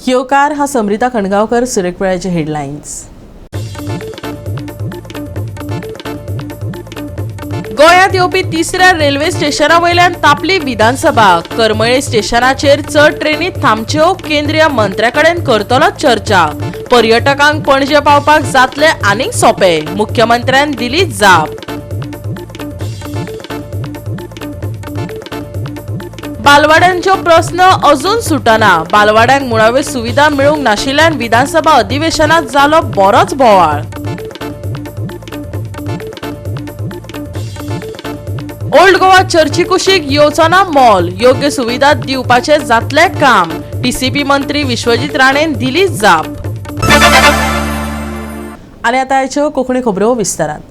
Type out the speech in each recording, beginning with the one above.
येवकार हा समृता खणगांवकर, सुरेखपळ्याचे हेडलायन्स। गोंयांत येवपी तिसऱ्या रेल्वे स्टेशना वयल्यान तापली विधानसभा। करमळे स्टेशनाचेर चड ट्रेनी थांबच्यो, केंद्रीय मंत्र्याकडेन करतलो चर्चा। पर्यटकांक पणजे पावपाक जातले आनीक सोपे, मुख्यमंत्र्यान दिली जाप। बालवाड्यांच्यो प्रस्न अजून सुटना। बालवाड्यांक मुळाव्यो सुविधा मेळूंक नाशिल्ल्यान विधानसभा अधिवेशनात जालो बरोच बोवाळ। ओल्ड गोवा चर्ची कुशीक येवचना मॉल, योग्य सुविधा दिवपाचे जातले काम। टीसीपी मंत्री विश्वजीत राणेन दिली जाप। आनी आतां आयच्यो कोंकणी खबरो विस्तारान।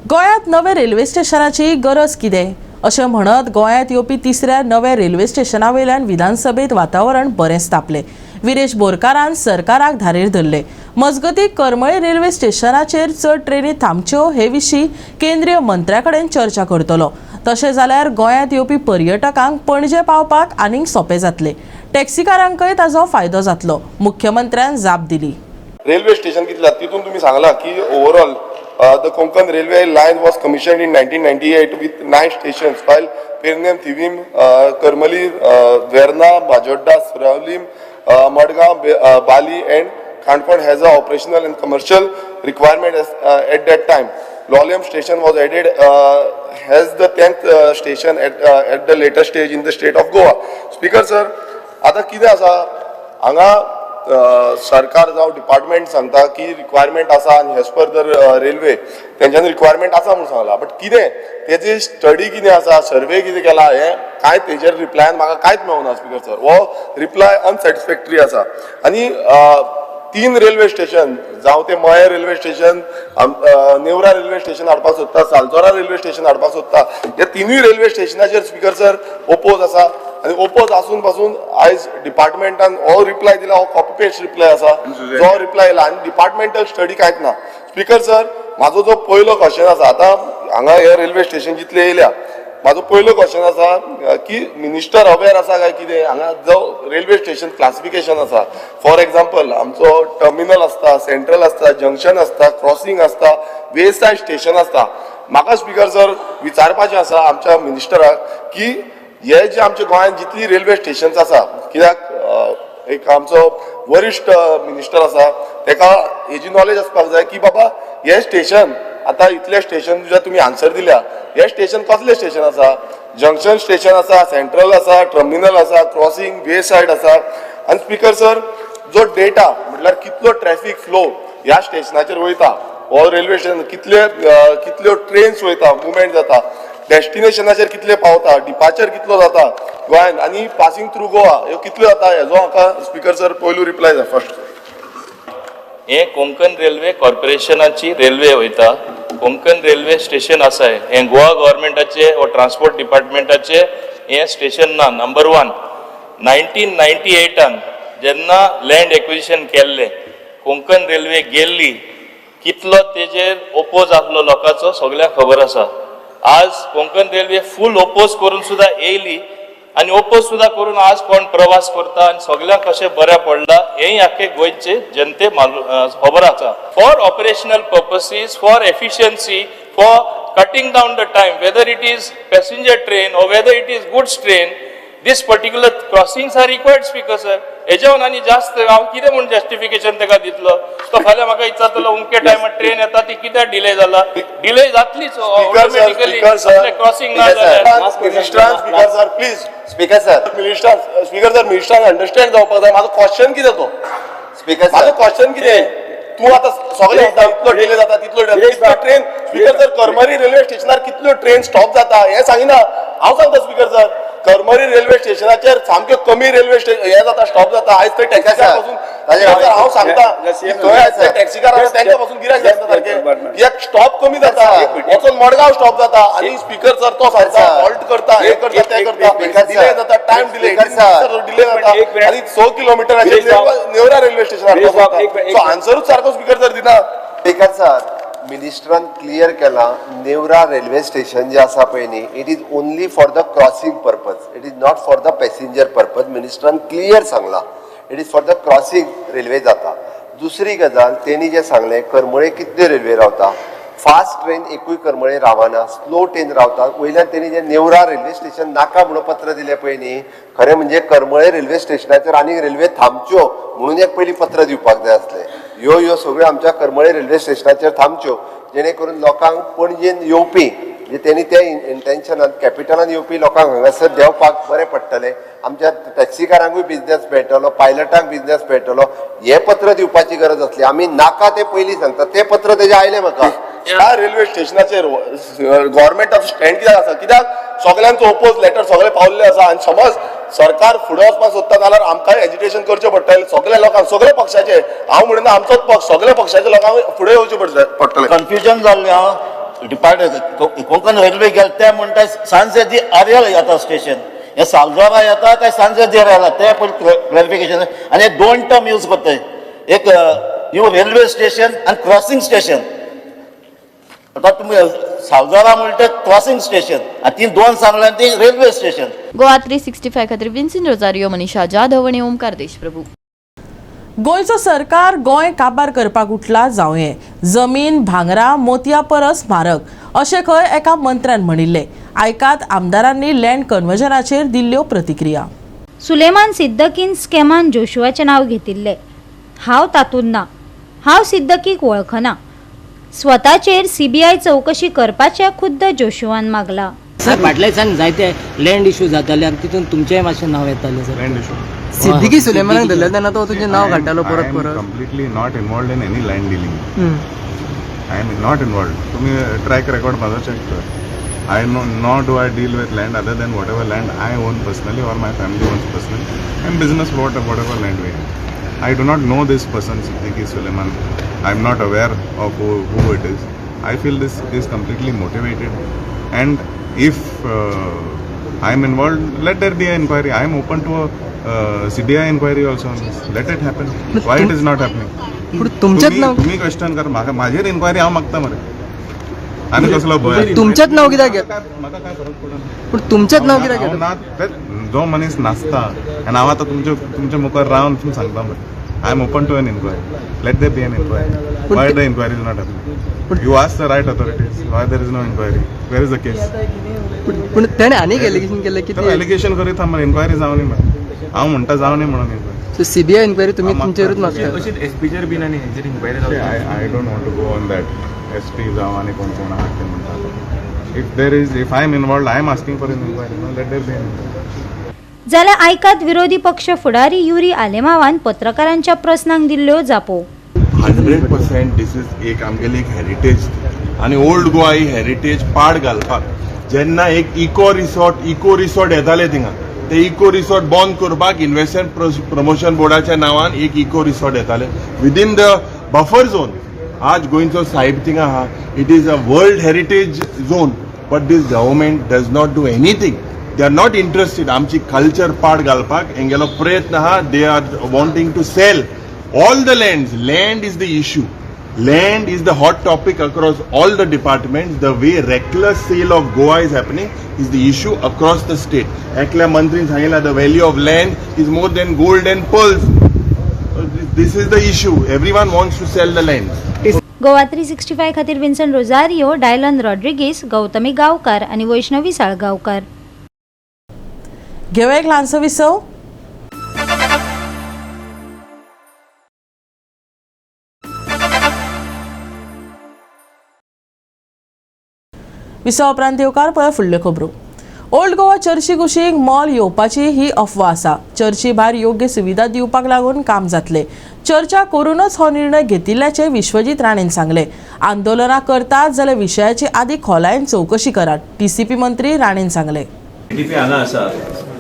गोंयांत नवे रेल्वे स्टेशनाची गरज कितें अशें म्हणत गोंयांत येवपी तिसऱ्या नव्या रेल्वे स्टेशना वयल्यान विधानसभेत वातावरण बरेंच तापलें। विरेश बोरकारान सरकाराक धारेर धरले। मजगतीं करमळे रेल्वे स्टेशनाचेर चड ट्रेनी थांबच्यो हे विशीं केंद्रीय मंत्र्या कडेन चर्चा करतलो। तशें जाल्यार गोंयांत येवपी पर्यटकांक पणजे पावपाक आनीक सोंपें जातलें। टॅक्सीकारांकय ताजो फायदो जातलो। मुख्यमंत्र्यान जाप दिली। रेल्वे स्टेशन कितल्या तितून तुम्ही सांगला की overall the Konkan railway line was commissioned in 1998 with 9 stations, while Pernem, Thivim, Karmali, Verna, Bajodda, Suravlim, Madgaon, Bali and Khandpon has a operational and commercial requirement at that time. Lolem station was added has the 10th station at the later stage in the state of Goa. Speaker sir, आता कितें आसा हांगा सरकार जावं department सांगता की requirement आसा आनी एज पर द रेल्वे तेंच्यानी रिक्वायरमेंट आसा म्हणून सांगला, बट कितें तेजी स्टडी कितें आसा, सर्वे कितें केला हे कांय तेजेर रिप्लायन म्हाका कांयच मेळुना स्पीकर सर। हो रिप्लाय अनसॅटिस्फॅक्टरी आसा। आनी 3 रेल्वे स्टेशन जावं ते Mayem railway station, Nevra railway station हाडपाक सोदता, सालजोरा रेल्वे स्टेशन हाडपाक सोदता, ह्या तिनूय रेल्वे स्टेशनाचेर स्पीकर सर ओपोज आसा। आनी ओपोज आसून पासून आयज डिपार्टमेंटान हो रिप्लाय दिला, हो कॉपी पेस्ट रिप्लाय आसा जो रिप्लाय येयला आनी डिपार्टमेंटल स्टडी कांयच ना। स्पीकर सर, म्हाजो जो पयलो क्वेश्चन आसा, आतां हांगा हे रेल्वे स्टेशन जितले येयल्या, म्हाजो पयलो क्वेश्चन आसा की मिनिस्टर अवेर आसा काय कितें हांगा जो रेल्वे स्टेशन क्लासिफिकेशन आसा। फॉर एग्जाम्पल आमचो टर्मिनल आसता, सेंट्रल आसता, जंक्शन आसता, क्रॉसिंग आसता, वे सायड स्टेशन आसता। म्हाका स्पीकर सर विचारपाचें आसा आमच्या मिनिस्टराक की हे जे आमच्या गोंयांत जितली रेल्वे स्टेशन्स आसा, कित्याक एक आमचो वरिश्ठ मिनिस्टर आसा तेका हेजी नॉलेज आसपाक जाय की बाबा हे स्टेशन आतां इतले स्टेशन जे तुमी आन्सर दिल्या, हे स्टेशन कसले स्टेशन आसा, जंक्शन स्टेशन आसा, सेंट्रल आसा, टर्मिनल आसा, क्रॉसिंग, वे सायड आसा। आनी स्पीकर सर, जो डेटा म्हटल्यार कितलो ट्रॅफिक फ्लो ह्या स्टेशनाचेर वयता, हो रेल्वे स्टेशन कितल्यो ट्रेन्स वयता, मुवमेंट जाता, डेस्टिनेशनाचेर कितले पावता, डिपार्चर कितलो जाता गोंयान आनी पासिंग थ्रू गोवा ह्यो कितल्यो जाता, हेजो म्हाका स्पीकर सर पयलू रिप्लाय जाय फर्स्ट। हे कोंकण रेल्वे कॉर्पोरेशनाची रेल्वे वयता, कोंकण रेल्वे स्टेशन आसा हे गोवा गव्हर्मेंटाचे व ट्रान्सपोर्ट डिपार्टमेंटाचे हे स्टेशन ना। नंबर 1 1998 जेन्ना लँड एक्विजिशन केल्ले कोंकण रेल्वे गेल्ली, कितलो तेजेर ओपोज आसलो लोकांचो सगळ्यांक खबर आसा। आज कोंकण रेल्वे फूल ओपोज करून सुद्धा येयली आनी ओपोज सुद्धा करून आज कोण प्रवास करता आनी सगळ्यांक कशें बऱ्या पडला हेय आख्खे गोंयचे जनते खबर आसा। For operational purposes, for efficiency, for cutting down the time, whether it is passenger train or whether it is goods train, this particular crossings are required speaker sir. हेजेवन आनी जास्त हांव कितें म्हूण जस्टिफिकेशन तेका दितलो, तो फाल्यां म्हाका विचारतलो उमके टायमार ट्रेन येता ती कित्याक डिले जाला, डिले जातलीच ऑटोमॅटिकली क्रॉसिंग ना जाल्यार। Minister speaker sir please, speaker sir minister understand जावपाक जाय म्हाजो क्वेश्चन कितें तो। स्पीकर म्हाजो क्वेश्चन कितें, तूं आतां सगळे इतलो डिले जाता तितलो train speaker sir Karmari railway स्टेशनार कितल्यो ट्रेन स्टॉप जाता हे सांगिना। हांव सांगता स्पीकर सर, करमरी रेल्वे स्टेशनाचेर सामक्यो कमी रेल्वे हे जाता, स्टॉप जाता। आयज थंय टॅक्सीकार पासून हांव सांगता थंय टॅक्सीकार आसा तेंच्या पासून गिरायक जाता सारकें, एक स्टॉप कमी जाता, वचून मडगांव स्टॉप जाता आनी स्पीकर सर तो सांगता हॉल्ट करता, हे करता ते करता, डिले जाता, टायम डिले डिले जाता आनी 100 किलोमिटराचेर नेवरा रेल्वे स्टेशन हाडपाक सो आन्सरूच सारको स्पीकर सर दिना। स्पीकर सर, मिनिस्टरान क्लियर केला नेवरा रेल्वे स्टेशन जे आसा पळय न्ही, it is only for the crossing purpose, it is not for the passenger purpose. मिनिस्टरान क्लियर सांगला it is for the crossing railway जाता. दुसरी गजाल तेणी जे सांगले करमळे कितल्यो रेल्वे रावता, फास्ट ट्रेन एकूय करमळे रावना, स्लो ट्रेन रावता. वयल्यान तेणी जे नेवरा रेल्वे स्टेशन नाका म्हणून पत्र दिले पळय न्ही, खरें म्हणजे करमळे रेल्वे स्टेशनाचेर आनीक रेल्वे थांबच्यो म्हणून एक पयलीं पत्र दिवपाक जाय आसलें. ह्यो सगळ्यो आमच्या करमळे रेल्वे स्टेशनाचेर थांबच्यो, जेणे करून लोकांक पणजेन येवपी जे त्यांनी त्या इंटेन्शनान कॅपिटलान येवपी लोकांक हांगासर देवपाक बरें पडटलें. आमच्या टॅक्सीकारांकूय बिझनेस मेळटलो, पायलटांक बिझनेस मेळटलो. हें पत्र दिवपाची गरज आसली. आमी नाका तें पयलीं सांगता, तें पत्र तेजें आयलें म्हाका. ह्या रेल्वे स्टेशनाचेर गव्हर्मेंटाचो स्टँड कित्याक आसा? कित्याक सगळ्यांचो ओपोज लेटर सगळे पावल्ले आसा आनी समज सरकार फुडें वचपाक सोदता जाल्यार आमकांय एजिटेशन करचें पडटलें. सगळ्या लोकांक, सगळे पक्षाचे, हांव म्हणना आमचोच पक्ष, सगळे पक्षाच्या लोकांक फुडें येवचें पडटलें. कन्फ्युजन जाल्लें हांव डिपार्टमेंट कोंकण रेल्वे गेले ते म्हणटा सांजे दी आर्यल येता स्टेशन, हे सालजोरा येता काय सांजे दी येता ते पयलीं क्लॅरिफिकेशन. आनी हे दोन टर्म यूज करता, एक न्यू रेल्वे स्टेशन आनी क्रॉसिंग स्टेशन. आता तुम्ही सालजोरा म्हणटा क्रॉसिंग स्टेशन आनी ती दोन सांगल्यान ती रेल्वे स्टेशन. गोवा 365 खातीर विन्सिन रोजारियो, मनीषा जाधव आनी ओमकार देशप्रभू. गोंयचो सरकार गोंय काबार करपाक उठला जावंये. जमीन भांगरा मोतया परस म्हारग अशें खंय एका मंत्र्यान म्हणिल्लें. आयकात आमदारांनी लँड कन्वर्जनाचेर दिल्ल्यो प्रतिक्रिया. सुलेमान सिद्दकीन स्कॅमान जोशुआचें नांव घेतिल्लें. हांव तातूंत ना. हांव सिद्दकीक वळखना. स्वताचेर CBI चवकशी करपाचें खुद्द जोशुआन मागला. सर फाटल्या दिसांनी जायते लँड इश्यू जाताले आनी तितून तुमचेंय मातशें नांव येतालें सर. लँड इशू सिद्दीकी सुलेमानाक धरलें तेन्ना तो तुजें नांव घालतालो परत I am परत. completely not involved in any land dealing. I am not involved. तुम्ही ट्रॅक रेकॉर्ड माझा चेक कर. I know nor do I deal with land other than whatever land I own personally or my family owns personally and business whatever land we have. I do not know this person Siddiqui Suleiman. I am not aware of who it is. I feel this is completely motivated, and if I am involved, let there be an inquiry. I am open to a CBI inquiry also on this. Let it happen. Why it is not happening? तुमच्यात नाव तुम्ही question कर. माझेर inquiry हांव मागता मरे. आनी कसलो भंय? तुमच्यात नाव कित्याक घेता? म्हाका काय फरक पडना. पूण तुमच्यात नाव कित्याक हांव घेता? ना जो मनीस नाचता आनी हांव आतां तुमच्या मुखार रावन सांगता मरे. I am open to an inquiry. Let there be an inquiry. Why the inquiry is not happening? You ask the right authorities. Why there is no inquiry? Where is the case? पूण तेणें आनीक allegation केलें की allegation करीत मरे. Inquiry जावनी मरे. हांव म्हणटा जावनी म्हणून इन्क्वायरी. CBI इन्क्वायरी तुमी तुमचेरूच मागता. I don't want to go on that. SP जावं आनी कोण कोण आहा ते म्हणटा. If I am involved, I am asking for an inquiry. No, let there be an inquiry. जाल्यार आयकात विरोधी पक्ष फुडारी युरी आलेमावान पत्रकारांच्या प्रस्नांक दिल्ल्यो जापो. 100% दिस इज एक आमगेली एक हेरिटेज आनी ओल्ड गोवा ही हेरिटेज पाड घालपाक जेन्ना एक इको रिसॉर्ट येताले थिंगा ते इको रिसॉर्ट बंद करपाक इन्व्हेस्टमेंट प्रमोशन बोर्डाच्या नांवान एक इको रिसॉर्ट येताले विदिन द बफर झोन. आज गोंयचो साहेब थिंगा आहा. It is a world heritage zone but this government does not do anything. They are not interested. आमची कल्चर पाड घालपाक हेंगेलो प्रयत्न आहा. They are wanting to sell all the lands. Land is the issue. Land is the hot topic across all the departments. The way reckless sale of Goa is happening is the issue across the state. एकल्या मंत्रीन सांगितलं the value of land is more than gold and pearls. This is the issue. Everyone wants to sell the land. Goa 365 खातीर विन्सन रोजारियो, डायलन रॉड्रिगीस, गौतमी गांवकार आनी वैष्णवी साळगांवकार. घेवया एक ल्हानसो विसव. विसव उपरांत येवकार पळय फुडल्यो खबरो. ओल्ड गोवा चर्ची कुशीक मॉल येवपाची ही अफवा आसा. चर्ची भायर योग्य सुविधा दिवपाक लागून काम जातले. चर्चा करूनच हो निर्णय घेतिल्ल्याचे विश्वजीत राणेन सांगले. आंदोलनां करतात जाल्यार विशयाची आदी खोलायेन चवकशी करात. TCP मंत्री राणेन सांगले. TCP हांगा आसा.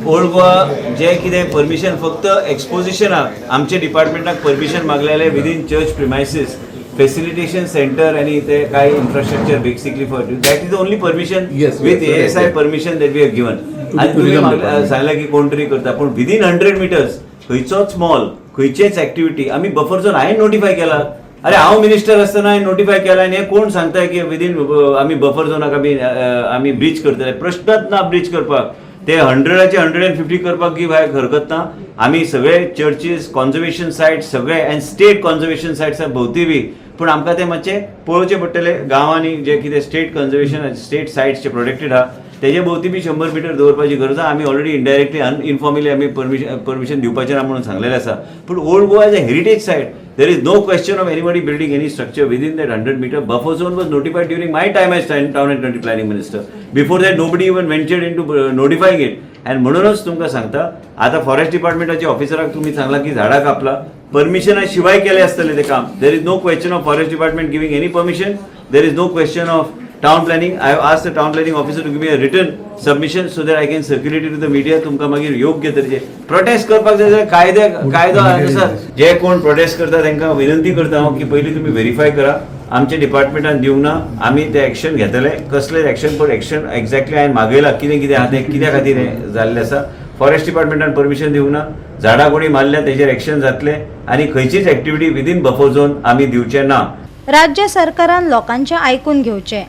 ओल्ड गोवा जे कितें परमिशन फक्त एक्सपोजिशनाक आमचे डिपार्टमेंटाक परमिशन मागलेले within church premises facilitation centre आनी ते काय infrastructure basically for that is only permission with ASI permission that we have given. आनी तुमी सांगला की कोण तरी करता पूण विदीन 100 मिटर्स खंयचोच मॉल खंयचेच एक्टिविटी आमी बफर झोन हांवें नोटिफाय केला. अरे हांव मिनिस्टर आसतना हांवें नोटिफाय केला आनी हे कोण सांगता की विदीन आमी बफर झोनाक आमी ब्रीच करतले. प्रश्नच ना ब्रीच करपाक. ते 100चे 150 करपाक की भायर हरकत ना. आमी सगळे चर्चीस कॉन्झर्वेशन सायट सगळे एंड स्टेट कॉन्झर्वेशन सायट्स भोवती बी, पूण आमकां ते मातशें पळोवचें पडटले. गांवांनी जे कितें स्टेट कन्झर्वेशन स्टेट सायट्स जे प्रोटेक्टेड आहा तेजे भोवती बी 100 मिटर दवरपाची गरज आहा. आमी ऑलरेडी इनडायरेक्टली इनफॉर्मली आमी परमिशन दिवपाचें ना म्हणून सांगलेलें आसा. पूण old Goa as a heritage site, there is no question of anybody building any structure within that 100 meter buffer zone was notified during my time as town and country planning minister. Before that nobody even ventured into notifying it. And म्हणूनच तुमकां सांगता, आता forest डिपार्टमेंटाचे ऑफिसराक तुम्ही सांगला की झाडां कापला, परमिशना शिवाय केले असतले ते काम. There is no question of forest department giving any permission. There is no question of town planning. I have asked the town planning officer to give me a written submission so that I can circulate it to the media. तुमकां मागीर योग्य तरेचे prostate करपाक जाय कायदो अनुसार जे कोण प्रोटेस्ट करता तांकां विनंती करता हांव की पयलीं तुमी व्हेरीफाय करा. आमच्या डिपार्टमेंटान दिवंक ना, आमी ते एक्शन घेतले. कसले एक्शन पण एक्शन एक्झॅक्टली हांवें मागयला कितें आहा तें कित्या खातीर हें जाल्लें आसा. फॉरेस्ट डिपार्टमेंटान परमिशन दिवंक ना, झाडां कोणी मारल्या तेजेर एक्शन जातले आनी खंयचीच एक्टिविटी विदीन बफर झोन आमी दिवचे ना. राज्य सरकारान लोकांचे आयकून घेवचे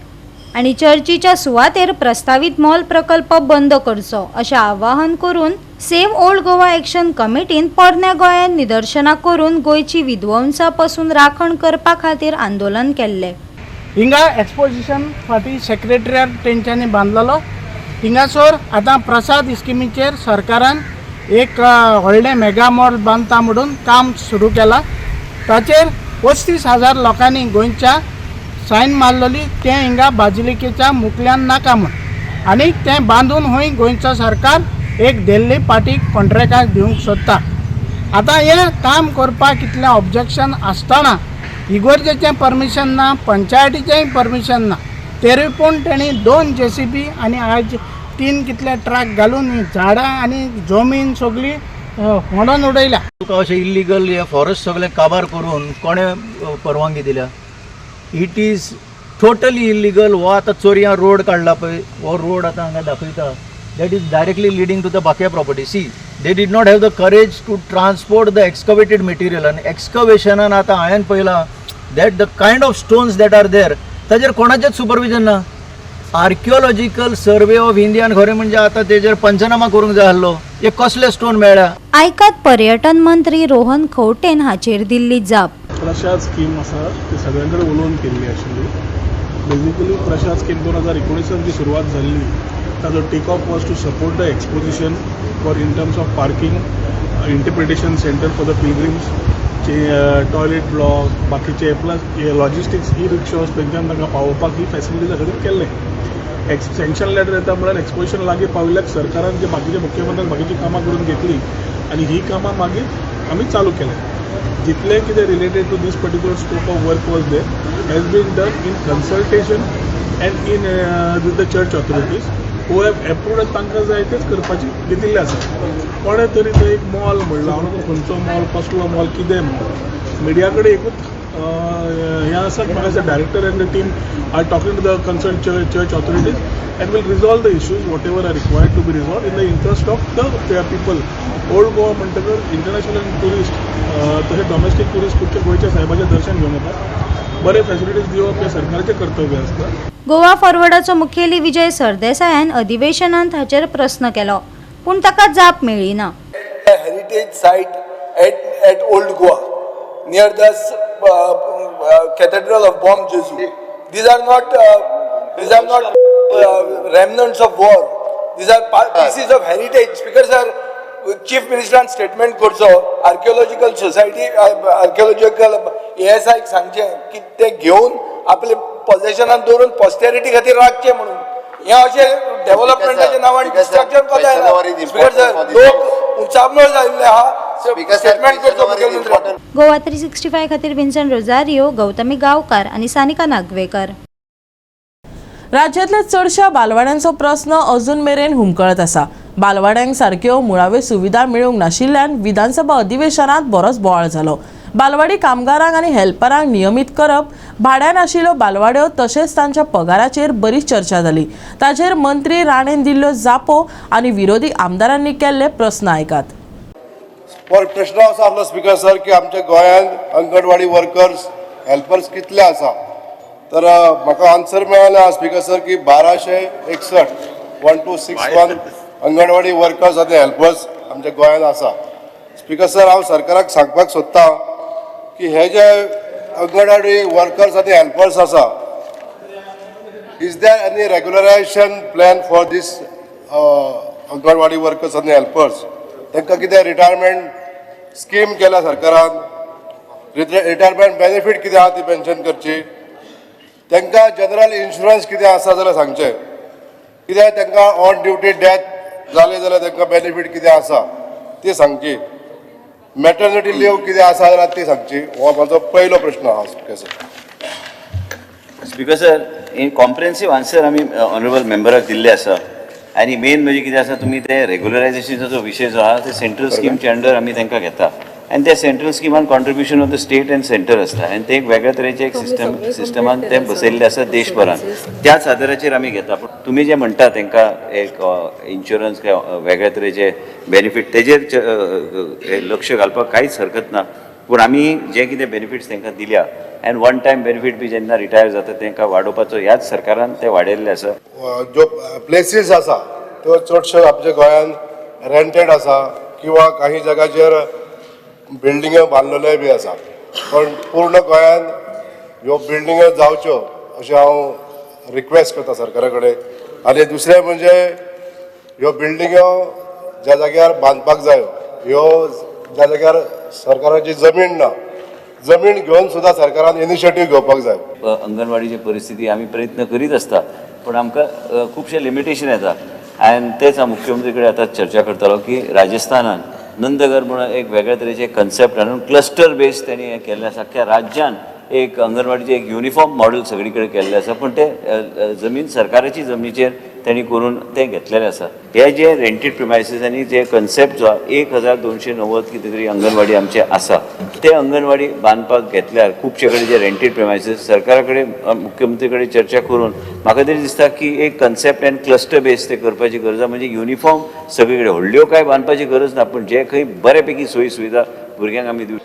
आणि चर्चीच्या सुवातेर प्रस्तावित मॉल प्रकल्प बंद करचो अशें आवाहन करून सेव्ह ओल्ड गोवा एक्शन कमिटीन पोरण्या गोंयांत निदर्शनां करून गोंयची विध्वंसा पासून राखण करपा खातीर आंदोलन केल्लें. हिंगा एक्सपोजिशन फाटी सेक्रेटरियट तेंच्यांनी बांदलेलो. हिंगासर आतां प्रसाद स्किमीचेर सरकारान एक व्हडलें मेगा मॉल बांदता म्हणून काम सुरू केलां. ताचेर 35,000 लोकांनी गोंयच्या सायन मारलेली. ते हिंगा बाजिलिकेच्या मुखल्यान नाका म्हण आनी तें बांदून हूंय गोंयचो सरकार एक दिल्ली पार्टीक कॉन्ट्रॅक्टाक दिवंक सोदता. आतां हें काम करपाक इतलें ऑब्जेक्शन आसतना इगोर्जेचें परमिशन ना, पंचायतीचेंय परमिशन ना, तरी पूण तेणी 2 JCB आनी आज 3 कितले ट्रक घालून ही झाडां आनी जमीन सगळी होडोन उडयल्या. तुका अशें इल्लीगल हे फॉरेस्ट सगळें काबार करून कोणे परवानगी दिल्या? It is totally illegal. हो आतां चोरयां रोड काडला पळय, हो रोड आतां हांगा दाखयता, that is directly leading to the बाकिया property. See, they did not have the courage to transport the excavated material. आनी एक्सकवेशनान आतां हांवें पळयलां that the kind of stones that are there ताजेर कोणाचेंच सुपरविजन ना. आर्किओलॉजिकल सर्वे ऑफ इंडियान खरें म्हणजे आतां तेजेर पंचनामा करूंक जाय आसलो. हे कसले स्टोन मेळ्ळ्या? आयकात पर्यटन मंत्री रोहन खंवटेन हाचेर दिल्ली जाप. प्रशाद स्कीम आसा ती सगळ्यांकडे उलोवन केल्ली आशिल्ली. बेजिकली प्रशाद स्कीम 2019 जी सुरवात जाल्ली ताजो take off was to support the exposition for in terms of parking, interpretation centre for the pilgrims, toilet block, बाकीचे प्लस लॉजिस्टिक्स ई रिक्षास तेंच्यान तांकां पावोवपाक ही फॅसिलिटी सगळें केल्लें. सँक्शन लेटर येता म्हळ्यार एक्सपोजिशन लागीं पाविल्ल्याक सरकारान जे बाकीचे मुख्यमंत्र्यान बाकीची कामां करून घेतली आनी ही कामां मागीर आमी चालू केलें. जितले कितें related to this particular scope of work was there has been done in consultation and in with the church authorities who have approved तांकां जाय तेच करपाची दितिल्लें आसा. कोणे तरी तो एक मॉल म्हणलो, हांव न्हू खंयचो मॉल, कसलो मॉल, कितें मॉल, मिडिया कडेन एकूच हें आसा. म्हाका दिसता director and the team are talking to the concern church authorities and will resolve the issues whatever are required to be resolved in the interest of the people. Old Goa म्हणटकर international tourist तशें domestic tourist खुबशे गोंयच्या सायबाचें दर्शन घेवन येतात. बरे facilities दिवप हें सरकाराचें कर्तव्य आसता. गोवा फॉरवर्डाचो मुखेली विजय सरदेसायान अधिवेशनांत हाचेर प्रस्न केलो, पूण ताका जाप मेळ्ळी ना. Heritage site at old Goa near the cathedral of Bom Jesu. These are not remnants of war. These are pieces of heritage. Because Chief Minister statement करचो, आर्किओलॉजिकल सोसायटी आर्किओलॉजिकल ASI सांगचें की ते घेवन आपले पोजेशनान दवरून पॉस्टेरिटी खातीर राखचें म्हणून. हें अशें डेव्हलपमेंटाच्या नांवान डिस्ट्रक्शन कोता येना. लोक उंचावण जाल्ले आहा. स्टेटमेंट करचो मुखेलमंत्री. गोवा 365 खातीर विन्संट रोजारियो, गौतमी गांवकार आनी सानिका नागवेकर. राज्यांतल्या चडशा बालवाड्यांचो प्रस्न अजून मेरेन हुमकळत आसा. बालवाड्यांक सारक्यो मुळाव्यो सुविधा मेळूंक नाशिल्ल्यान विधानसभा अधिवेशनात बरोच बोवाळ जालो. बालवाडी कामगारांक आनी हेल्परांक नियमीत करप, भाड्यान आशिल्ल्यो बालवाड्यो तशेंच तांच्या पगाराचेर बरीच चर्चा जाली. ताचेर मंत्री राणेन दिल्ल्यो जापो आनी विरोधी आमदारांनी केल्ले प्रस्न आयकात. प्रश्न असो आसलो स्पीकर सर की आमच्या गोंयांत अंगणवाडी वर्कर्स हेल्पर्स कितले आसा? तर म्हाका आन्सर मेळ्ळा स्पीकर सर की 1261 1261 अंगणवाडी वर्कर्स आनी हेल्पर्स आमच्या गोंयांत आसा. स्पीकर सर, हांव सरकाराक सांगपाक सोदतां की हे जे अंगणवाडी वर्कर्स आनी हेल्पर्स आसा, is there any regularisation plan for these anganwadi workers आनी हेल्पर्स? तांकां कितें रिटायरमेंट स्कीम केल्या सरकारान? रिटायरमेंट बेनिफीट कितें आहा ती पेन्शन करची? तांकां जनरल इन्शुरन्स कितें आसा जाल्यार सांगचें. कित्याक तांकां ऑन ड्युटी डेथ जालें जाल्यार तांकां बेनिफीट कितें आसा ती सांगची. मॅटर्निटी लीव कितें आसा जाल्यार ती सांगची. हो म्हाजो पयलो प्रश्न आहा speaker sir. Speaker sir, in comprehensive answer आमी ऑनरेबल मेंबराक दिल्ले आसा. आनी मेन म्हणजे कितें आसा, तुमी ते रेग्युलरायजेशनचो जो विशय जो आहा ते सेंट्रल स्कीमच्या अंडर आमी तांकां घेता. आनी त्या सेंट्रल स्किमान contribution of the state and centre आसता. आनी ते एक वेगळ्या तरेचे एक सिस्टमान ते बसयल्ले आसा देशभरान. त्याच आदाराचेर आमी घेता. पूण तुमी जे म्हणटा तांकां एक इन्शुरन्स काय वेगळ्या तरेचे बेनिफीट, तेजेर लक्ष घालपाक कांयच हरकत ना. पूण आमी जे कितें बेनिफिट्स तांकां दिल्या आनी वन टायम बेनिफीट बी जेन्ना रिटायर जाता तांकां वाडोवपाचो ह्याच सरकारान ते वाडयल्ले आसा. ज्यो प्लेसीस आसा त्यो चडश्यो आमच्या गोंयांत रेंटेड आसा किंवा काही जाग्याचेर बिल्डिंग्यो बांदलेल्योय बी आसा. पण पूर्ण गोंयांत ह्यो बिल्डिंग्यो जावच्यो अशें हांव रिक्वेस्ट करता सरकारा कडेन. आनी दुसरें म्हणजे ह्यो बिल्डिंग्यो ज्या जाग्यार बांदपाक जायो, ह्यो ज्या जाग्यार सरकाराची जमीन ना, जमीन घेवन सुद्दां सरकारान इनिशिएटीव घेवपाक जाय. अंगणवाडीची परिस्थिती आमी प्रयत्न करीत आसता, पूण आमकां खुबशे लिमिटेशन येता. आनी तेच हांव मुख्यमंत्री कडेन आतां चर्चा करतालो की राजस्थानान नंदगर म्हणून एक वेगळ्या तरेचे कन्सेप्ट हाडून क्लस्टर बेस त्यांनी हे केल्लें आसा. अख्ख्या राज्यान एक अंगणवाडीचे एक युनिफॉर्म मॉडेल सगळी कडेन केल्लें आसा. पूण ते जमीन सरकाराची जमनीचेर त्यांनी करून ते घेतलेले आसा. हे जे रेंटेड प्रिमायसीस आनी जे कन्सेप्ट जो 1290 कितें तरी अंगणवाडी आमचे आसा, ते अंगणवाडी बांदपाक घेतल्यार खुबशे कडेन जे रेंटेड प्रिमायसीस सरकारा कडेन मुख्यमंत्री कडेन चर्चा करून म्हाका तरी दिसता की एक कन्सेप्ट एंड क्लस्टर बेस ते करपाची गरज आसा. म्हणजे युनिफॉर्म सगळे कडेन व्हडल्यो काय बांदपाची गरज ना, पूण जे खंय बऱ्यापैकी सोयी सुविधा भुरग्यांक आमी दिवं.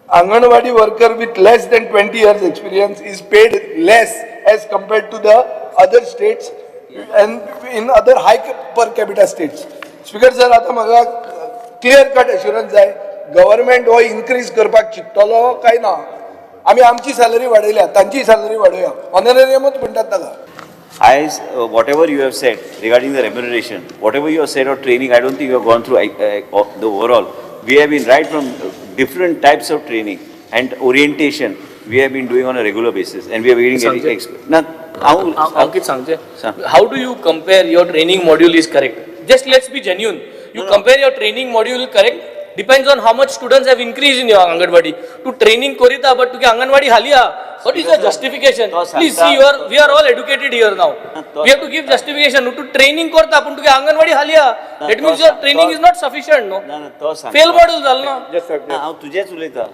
Anganwadi worker with less than 20 years experience is paid less as compared to the other states and in other high per capita states. Speaker sir, आता म्हाका clear cut assurance जाय, गव्हर्नमेंट हो इन्क्रीज करपाक चिंतलो काय ना. आमी आमची सॅलरी वाडयल्या, तांची सॅलरी वाडोवया, ऑनरेरियमूच म्हणटात ताका. Whatever you have said regarding the remuneration, whatever you have said of training, I don't think you have gone through the overall. We have been right from different types of training and orientation. We have been doing on a regular basis, and we are getting expert. Now, how do you compare your training module is correct? Just let's be genuine. You compare your training module correct. Depends on how much students have increased in your Anganwadi. To training korita, but to Anganwadi halia. What is the justification? Please see, we are all educated here now. We have to give justification. To training korta, but to Anganwadi halia. That means your training is not sufficient, no? Fail module झालं ना. हांव तुजेच उलयता.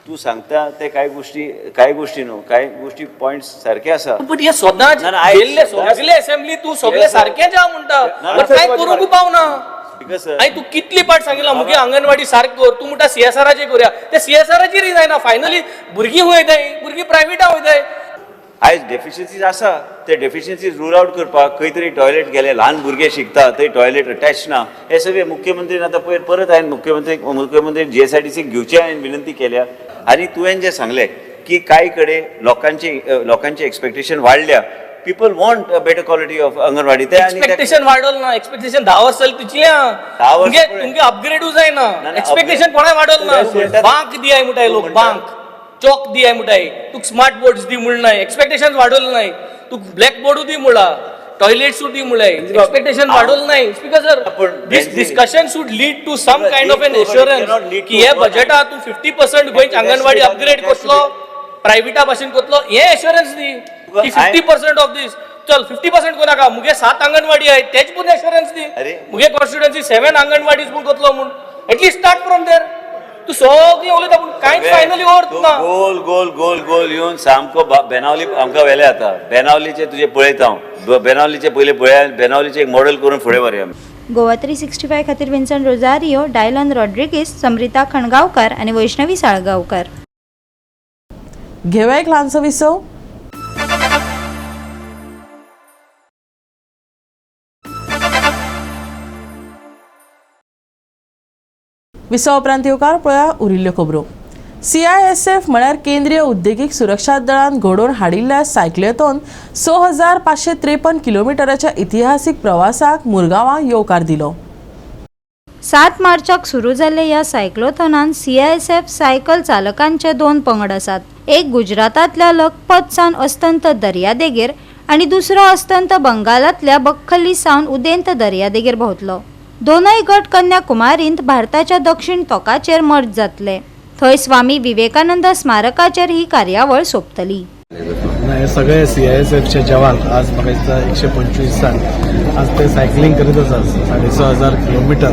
तू सांगता ते कांय गोष्टी न्हू, कांय गोष्टी पॉइंट्स सारखे आसा. पण हे सदांच सगळे असेंब्ली तू सगळे सारखे जा म्हणटा, पण काय करूंक पावना. आई तू कितली पाट सांगितला मुगे अंगणवाडी सारखं कर, तू म्हणटा सीएसआराचे करूया. ते सीएसआराचेर जायना. फायनली भुरगीं वयताय, भुरगीं प्रायवेटा वयताय. आयज डेफिशियन्सीज आसा, ते डेफिशियन्सीज रूल आउट करपाक खंय तरी टॉयलेट गेले, ल्हान भुरगे शिकता थंय टॉयलेट अटॅच ना, हे सगळे मुख्यमंत्रीन आतां पयर परत हांवें मुख्यमंत्री जीएसआरटीसी घेवची हांवें विनंती केल्या. आनी तुवें जें सांगलें की कांय कडेन लोकांची एक्सपेक्टेशन वाडल्या. People want a better quality of anganwadi. ते एक्सपेक्टेशन वाडल ना. एक्सपेक्टेशन 10 वर्स जाली तुजी. तुमगे अपग्रेडूच जायना. एक्सपेक्टेशन कोणाय वाडल ना. बांक दियाय म्हणटाय लोक, बांक चॉक दियाय म्हणटाय. तुका स्मार्ट बोर्ड्स दी म्हणनाय. एक्सपेक्टेशन वाडल नाही. तुका ब्लॅक बोर्डू दी म्हणला, टॉयलेट्स दी म्हणलाय. एक्सपेक्टेशन वाडल नाही. Speaker sir, this discussion should lead to some kind of an assurance की हे बजेटा तू 50% गोंयची अंगणवाडी अपग्रेड करतलो, प्रायवेटा भाशेन करतलो, हे एश्योरन्स दी की 50% ऑफ दिस. चल 50% कोण नाका, मुगे 7 अंगणवाडी आहेत तेच पण एश्योरन्स दी. मुगे कॉन्स्टिट्युएन्सी 7 अंगणवाडीज पण करतलो म्हूण एटलीस्ट स्टार्ट फ्रॉम देर. तू सगळी उलयता पूण कांयच फायनली अर्थ ना. गोल गोल गोल गोल येवन सामको बेनावली आमकां व्हेले आता. बेनावलीचे तुजे पळयता हांव. बेनावलीचे पयले पळया, बेनावलीचे एक मॉडेल करून फुडें व्हरया. गोवा 365 खातीर विन्संट रोजारियो, डायलन रॉड्रिगीस, समृता खणगांवकार आनी वैष्णवी साळगांवकार. घेवया एक ल्हानसो विसव. विसव उपरांत येवकार पळया उरिल्ल्यो खबरो. CISF म्हळ्यार केंद्रीय उद्देगीक सुरक्षा दळान घडोवन हाडिल्ल्या सायकलेतोन 6553 किलोमिटराच्या इतिहासीक प्रवासाक मुरगांवां येवकार दिलो. 7 मार्चाक सुरू जाल्ल्या ह्या सायक्लोथॉनान CISF सायकल चालकांचे 2 पंगड आसात. एक गुजरातांतल्या लखपत सावन अस्तंत दर्यादेगेर आनी दुसरो अस्तंत बंगालांतल्या बक्खली सावन उदेंत दर्यादेगेर भोंवतलो. दोनूय गट कन्याकुमारींत भारताच्या दक्षिण तोंकाचेर मर्ज जातले. थंय स्वामी विवेकानंद स्मारकाचेर ही कार्यावळ सोंपतली. हे सगळे CISFचे जवान आज म्हाका दिसता 125 आज ते सायकलिंग करीत आसात 6,500 किलोमिटर.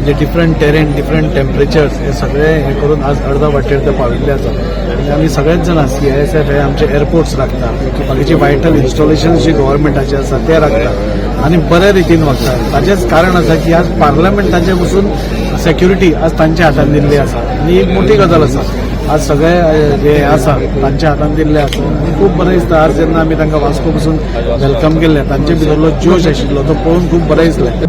म्हणजे डिफरंट टेरेन डिफरंट टेम्परेचर्स हे सगळे हे करून आज अर्दा वाटेर ते पाविल्ले आसात. म्हणजे आमी सगळेच जाण CISF हे आमचे एअरपोर्ट्स राखतात, बाकीची वायटल इन्स्टॉलेशन्स जी गव्हर्मेंटाचे आसा ते राखतात आनी बऱ्या रितीन वागतात. ताचेंच कारण आसा की आज पार्लमेंटाचे पसून सेक्युरिटी आज तांच्या हातान दिल्ली आसा आनी एक मोठी गजाल आसा. आज सगळे जे आसा तांच्या हातान दिल्ले आसा आनी खूब बरें दिसता. आज जेन्ना आमी तांकां वास्को पसून वेलकम केल्ले तांचे भितरलो जोश आशिल्लो तो पळोवन खूब बरें दिसलें.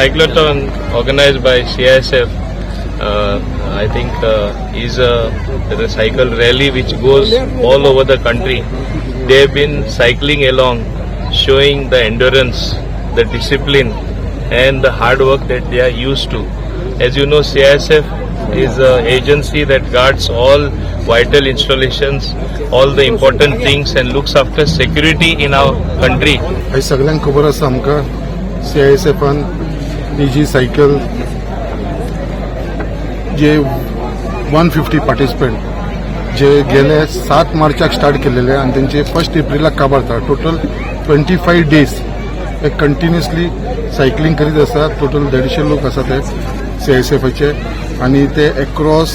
Cyclothon organized by CISF, I think is a cycle rally which goes all over the country. They have been cycling along, showing the endurance, the discipline and the hard work that they are used to. As you know, CISF is an agency that guards all vital installations, all the important things and looks after security in our country. हे सगळ्यांक खबर आसा आमकां CISFन ही जी cycle जे 150 participant जे गेले 7 मार्चाक start केलेले आणि त्यांचे 1 एप्रिलाक काबार जाता. टोटल 25 डेज हे कंटिन्युअसली सायकलिंग करीत आसा. टोटल 150 लोक आसा ते CISFचे आणि ते अक्रॉस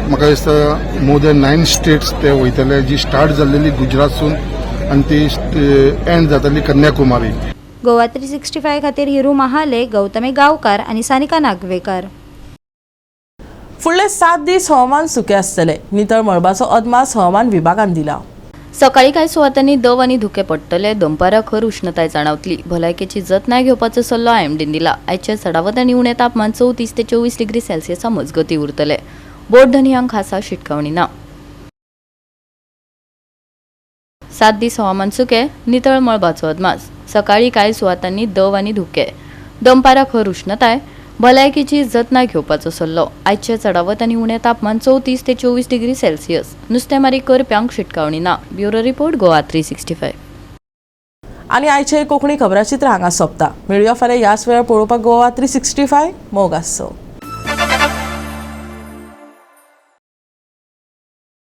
म्हाका दिसता मोर दॅन 9 स्टेट्स ते वयतले. जी स्टार्ट जाल्लेली गुजरातसून आणि ती एंड जातली कन्याकुमारी. गोवा 365 खातीर हिरू महाले, गौतमी गांवकार आनी सानिका नागवेकर. फुडले 7 दीस हवामान सुके आसतले. नितळ मळबाचो अदमास हवामान विभागान दिला. सकाळी कांय सुवातांनी दव आनी धुके पडटले. दनपारा खर उष्णताय जाणवतली. भलायकेची जतनाय घेवपाचो सल्लो IMDन दिला. आयचे चडावत आनी उणें तापमान 34 ते 24 डिग्री सेल्सियसा मजगती उरतले. बोट धन्यांक खासा शिटकावणी ना. 7 दीस हवामान सुके. नितळ मळबाचो अदमास. सकाळी कांय सुवातांनी दव आनी धुके. दनपारा खर उष्णताय. भलायकेची जतनाय घेवपाचो सल्लो. आयचे चडावत आनी उणें तापमान 34 ते 24 डिग्री सेल्सियस. नुस्तेमारी करप्यांक शिटकावणी ना. Bureau report Goa 365. आनी आयचे कोंकणी खबराचित्र हांगा सोंपता. मेळुया फाल्यां ह्याच वेळार पळोवपाक गोवा 365 मोग आसचो.